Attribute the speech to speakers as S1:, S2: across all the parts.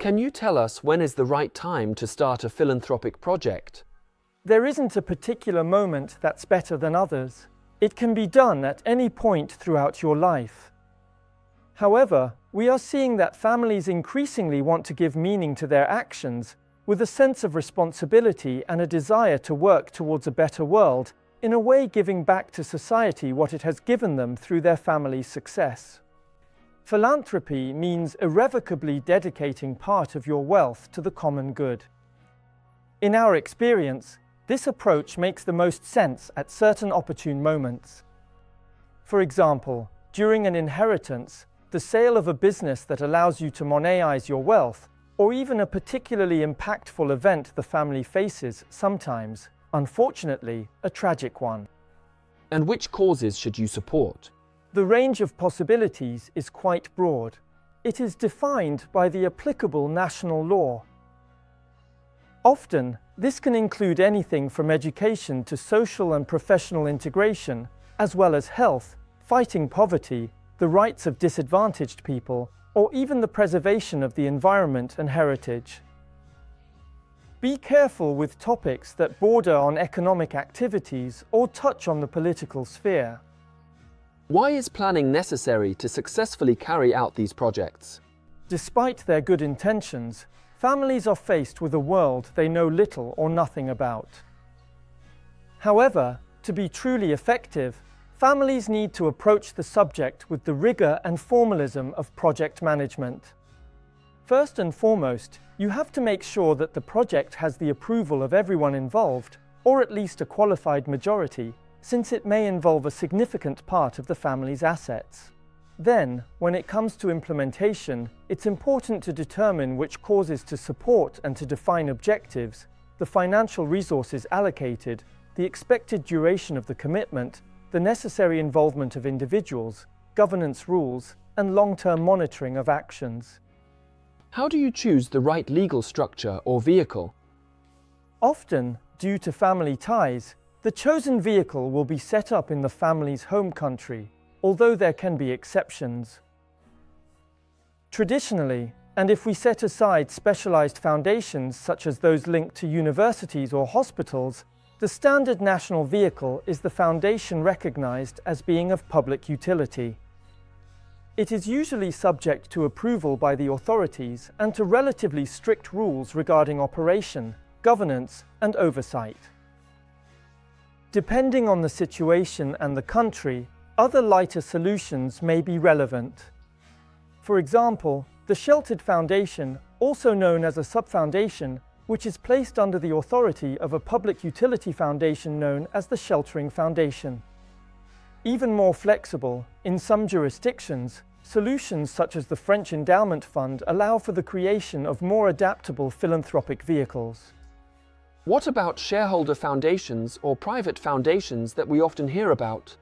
S1: Can you tell us when is the right time to start a philanthropic project?
S2: There isn't a particular moment that's better than others. It can be done at any point throughout your life. However, we are seeing that families increasingly want to give meaning to their actions, with a sense of responsibility and a desire to work towards a better world, in a way giving back to society what it has given them through their family's success. Philanthropy means irrevocably dedicating part of your wealth to the common good. In our experience, this approach makes the most sense at certain opportune moments. For example, during an inheritance, the sale of a business that allows you to monetize your wealth, or even a particularly impactful event the family faces, sometimes, unfortunately, a tragic one.
S1: And which causes should you support?
S2: The range of possibilities is quite broad. It is defined by the applicable national law. Often, this can include anything from education to social and professional integration, as well as health, fighting poverty, the rights of disadvantaged people, or even the preservation of the environment and heritage. Be careful with topics that border on economic activities or touch on the political sphere.
S1: Why is planning necessary to successfully carry out these projects?
S2: Despite their good intentions, families are faced with a world they know little or nothing about. However, to be truly effective, families need to approach the subject with the rigor and formalism of project management. First and foremost, you have to make sure that the project has the approval of everyone involved, or at least a qualified majority, since it may involve a significant part of the family's assets. Then, when it comes to implementation, it's important to determine which causes to support and to define objectives, the financial resources allocated, the expected duration of the commitment, the necessary involvement of individuals, governance rules, and long-term monitoring of actions.
S1: How do you choose the right legal structure or vehicle?
S2: Often, due to family ties, the chosen vehicle will be set up in the family's home country, although there can be exceptions. Traditionally, and if we set aside specialized foundations such as those linked to universities or hospitals, the standard national vehicle is the foundation recognized as being of public utility. It is usually subject to approval by the authorities and to relatively strict rules regarding operation, governance, and oversight. Depending on the situation and the country, other lighter solutions may be relevant. For example, the sheltered foundation, also known as a sub-foundation, which is placed under the authority of a public utility foundation known as the sheltering foundation. Even more flexible, in some jurisdictions, solutions such as the French Endowment Fund allow for the creation of more adaptable philanthropic vehicles.
S1: What about shareholder foundations or private foundations that we often hear about?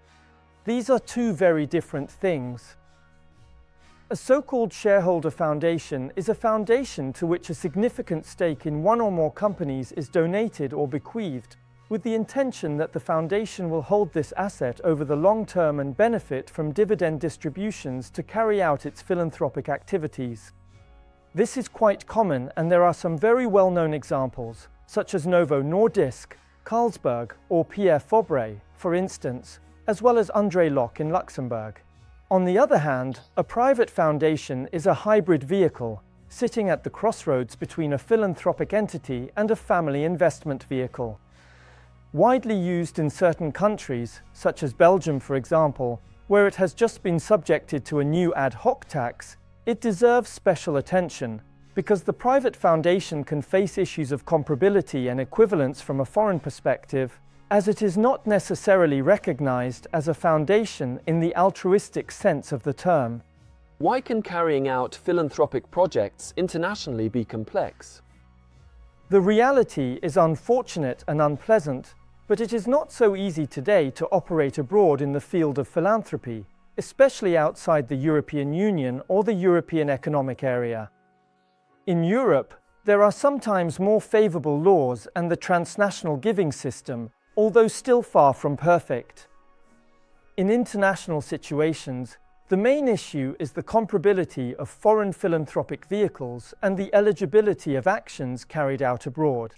S2: These are two very different things. A so-called shareholder foundation is a foundation to which a significant stake in one or more companies is donated or bequeathed, with the intention that the foundation will hold this asset over the long term and benefit from dividend distributions to carry out its philanthropic activities. This is quite common, and there are some very well-known examples, such as Novo Nordisk, Carlsberg, or Pierre Fabre, for instance, as well as André Locke in Luxembourg. On the other hand, a private foundation is a hybrid vehicle, sitting at the crossroads between a philanthropic entity and a family investment vehicle. Widely used in certain countries, such as Belgium for example, where it has just been subjected to a new ad hoc tax, it deserves special attention, because the private foundation can face issues of comparability and equivalence from a foreign perspective, as it is not necessarily recognized as a foundation in the altruistic sense of the term.
S1: Why can carrying out philanthropic projects internationally be complex?
S2: The reality is unfortunate and unpleasant, but it is not so easy today to operate abroad in the field of philanthropy, especially outside the European Union or the European Economic Area. In Europe, there are sometimes more favorable laws and the transnational giving system, although still far from perfect. In international situations, The main issue is the comparability of foreign philanthropic vehicles and the eligibility of actions carried out abroad.